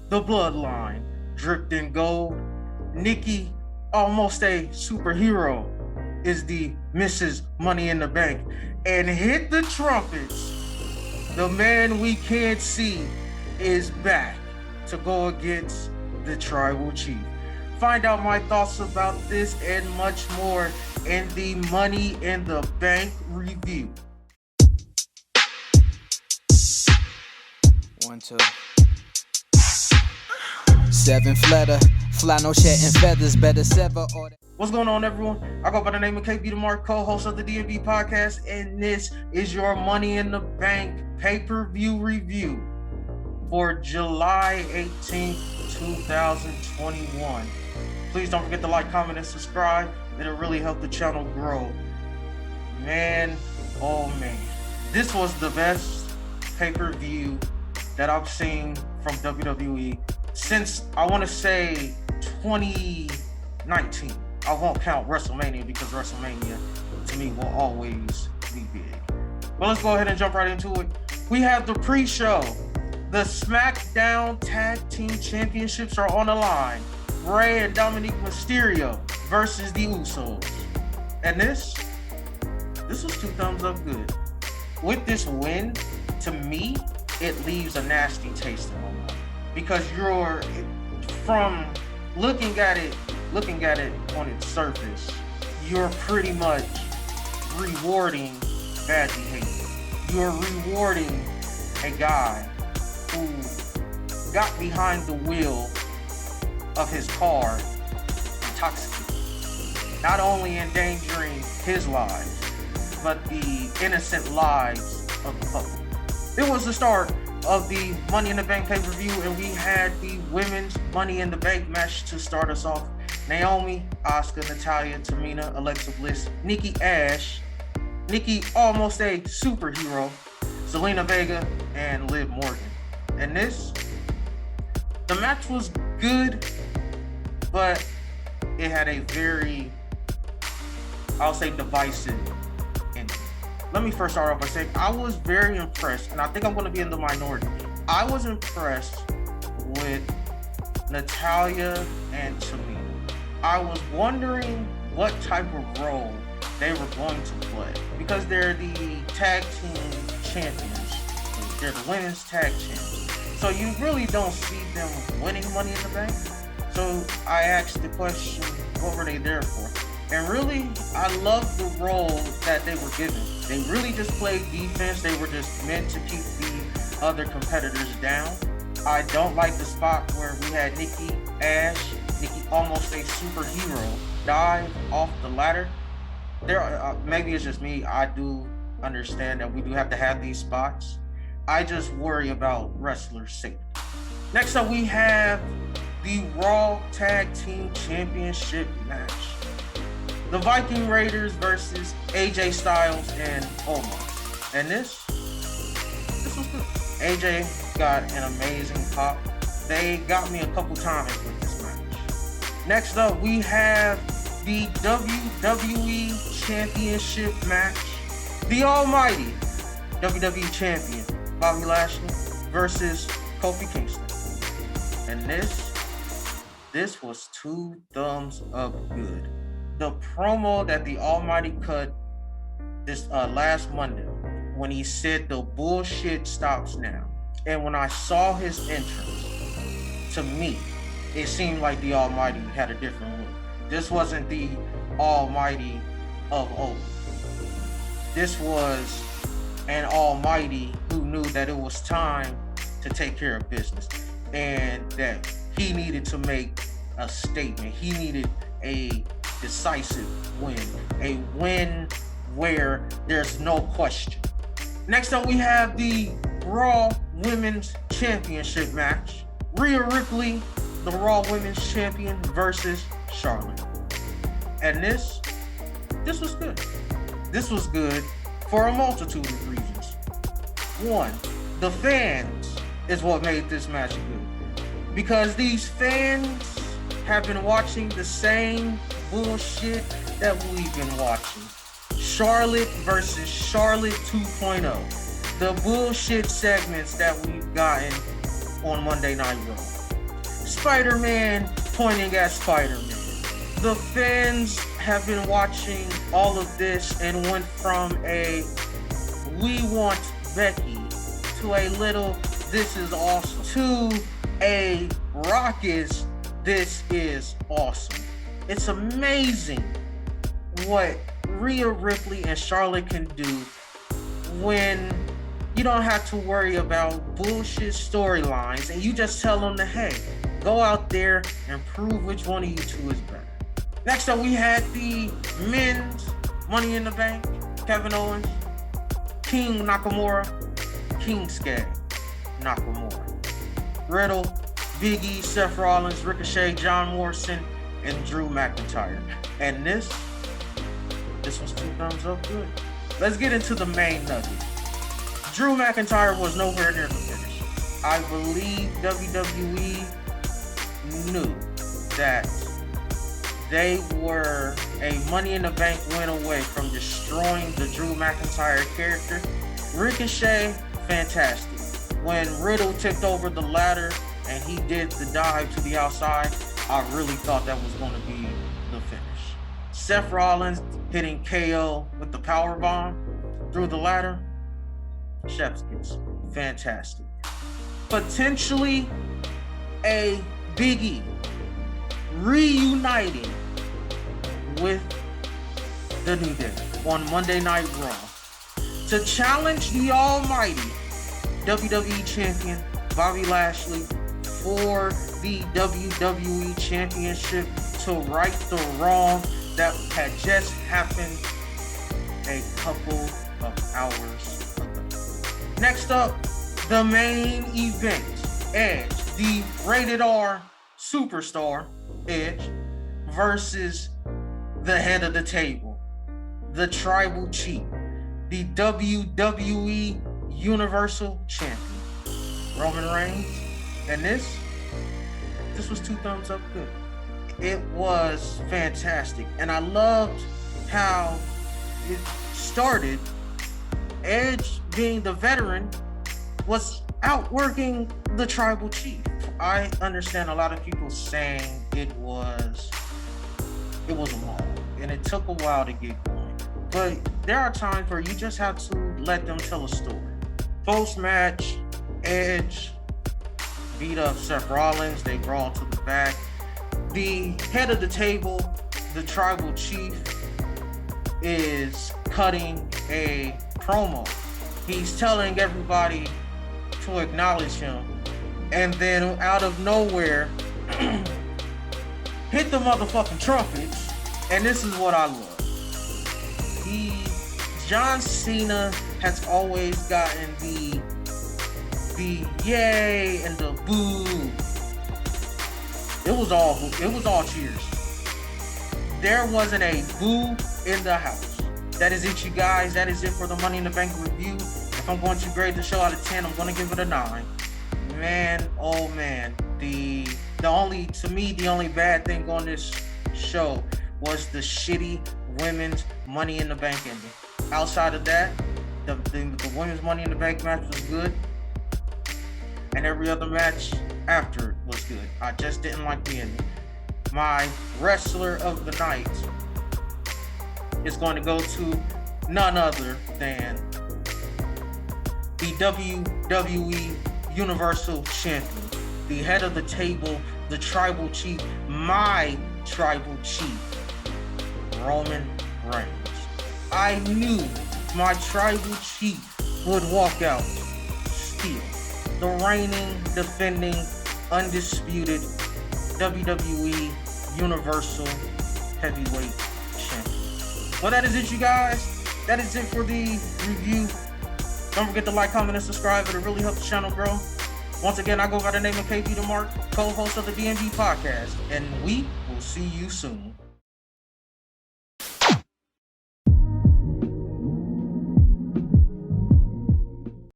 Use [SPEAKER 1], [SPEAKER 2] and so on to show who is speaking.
[SPEAKER 1] the bloodline, dripped in gold. Nikki, almost a superhero, is the Mrs. Money in the Bank. And hit the trumpets. The man we can't see is back to go against the tribal chief. Find out my thoughts about this and much more in the Money in the Bank review.
[SPEAKER 2] 1, 2. 7 flutter, fly no shedding feathers, better sever or.
[SPEAKER 1] What's going on, everyone? I go by the name of KBTHEMARK, co-host of the DMB podcast, and this is your Money in the Bank pay-per-view review for July 18th, 2021. Please don't forget to like, comment, and subscribe. It'll really help the channel grow. Man, oh man. This was the best pay-per-view that I've seen from WWE since, I want to say, 2019. I won't count WrestleMania because WrestleMania, to me, will always be big. Well, let's go ahead and jump right into it. We have the pre-show. The SmackDown Tag Team Championships are on the line. Rey and Dominic Mysterio versus the Usos. And this was 2 thumbs up good. With this win, to me, it leaves a nasty taste in my mouth. Because you're, from looking at it on its surface, you're pretty much rewarding bad behavior. You're rewarding a guy who got behind the wheel of his car intoxicated, not only endangering his lives, but the innocent lives of the public. It was the start of the Money in the Bank pay-per-view, and we had the women's Money in the Bank match to start us off. Naomi, Asuka, Natalya, Tamina, Alexa Bliss, Nikki Ash, Nikki almost a superhero, Zelina Vega, and Liv Morgan. And the match was good, but it had a very, I'll say, divisive ending. Let me first start off by saying I was very impressed, and I think I'm going to be in the minority. I was impressed with Natalya and Tamina. I was wondering what type of role they were going to play because they're the tag team champions. They're the women's tag champions. So you really don't see them winning Money in the Bank. So I asked the question, what were they there for? And really, I love the role that they were given. They really just played defense. They were just meant to keep the other competitors down. I don't like the spot where we had Nikki almost a superhero, dive off the ladder. Maybe it's just me. I do understand that we do have to have these spots. I just worry about wrestlers' safety. Next up, we have the Raw Tag Team Championship match. The Viking Raiders versus AJ Styles and Omos. And this was good. AJ got an amazing pop. They got me a couple times with this match. Next up, we have the WWE Championship match. The almighty WWE Champion, Bobby Lashley, versus Kofi Kingston. And this was 2 thumbs up good. The promo that the almighty cut this last Monday when he said the bullshit stops now. And when I saw his entrance, to me, it seemed like the almighty had a different look. This wasn't the almighty of old. This was an almighty who knew that it was time to take care of business and that he needed to make a statement. He needed a decisive win, a win where there's no question. Next up, we have the Raw Women's Championship match. Rhea Ripley, the Raw Women's Champion, versus Charlotte. And this was good. This was good for a multitude of reasons. One, the fans is what made this match good. Because these fans have been watching the same bullshit that we've been watching. Charlotte versus Charlotte 2.0. The bullshit segments that we've gotten on Monday Night Raw. Spider-Man pointing at Spider-Man. The fans have been watching all of this and went from a "we want Becky" to a little "this is awesome" to a raucous "this is awesome." It's amazing what Rhea Ripley and Charlotte can do when you don't have to worry about bullshit storylines and you just tell them to, hey, go out there and prove which one of you two is better. Next up, we had the men's Money in the Bank. Kevin Owens, King Nakamura, Shinsuke Nakamura, Riddle, Big E, Seth Rollins, Ricochet, John Morrison, and Drew McIntyre. And this was 2 thumbs up good. Let's get into the main nugget. Drew McIntyre was nowhere near the finish. I believe WWE knew that they were a Money in the Bank win away from destroying the Drew McIntyre character. Ricochet, fantastic. When Riddle tipped over the ladder and he did the dive to the outside, I really thought that was going to be the finish. Seth Rollins hitting KO with the powerbomb through the ladder, chef's kiss, fantastic. Potentially a Big E reuniting with the New Day on Monday Night Raw to challenge the almighty WWE Champion Bobby Lashley for the WWE Championship to right the wrong that had just happened a couple of hours ago. Next up, the main event. Edge, the rated R superstar, Edge, versus the head of the table, the tribal chief, the WWE Universal Champion, Roman Reigns. And this was 2 thumbs up good. It was fantastic. And I loved how it started. Edge, being the veteran, was outworking the tribal chief. I understand a lot of people saying it was a maul, and it took a while to get going. But there are times where you just have to let them tell a story. Post-match, Edge beat up Seth Rollins. They brawled to the back. The head of the table, the tribal chief, is cutting a promo. He's telling everybody to acknowledge him, and then out of nowhere hit the motherfucking trumpets, and this is what I love. John Cena has always gotten the yay and the boo. It was all cheers. There wasn't a boo in the house. That is it, you guys. That is it for the Money in the Bank review. If I'm going to grade the show out of 10, I'm going to give it a 9. Man, oh man. The only bad thing on this show was the shitty women's Money in the Bank ending. Outside of that, the women's Money in the Bank match was good. And every other match after it was good. I just didn't like the ending. My wrestler of the night is going to go to none other than the WWE Universal Champion, the head of the table, the tribal chief, my tribal chief, Roman Reigns. I knew my tribal chief would walk out still. The reigning, defending, undisputed WWE Universal Heavyweight Champion. Well, that is it, you guys. That is it for the review. Don't forget to like, comment, and subscribe. It'll really help the channel grow. Once again, I go by the name of KBTHEMARK, co-host of the DMV podcast, and we will see you soon.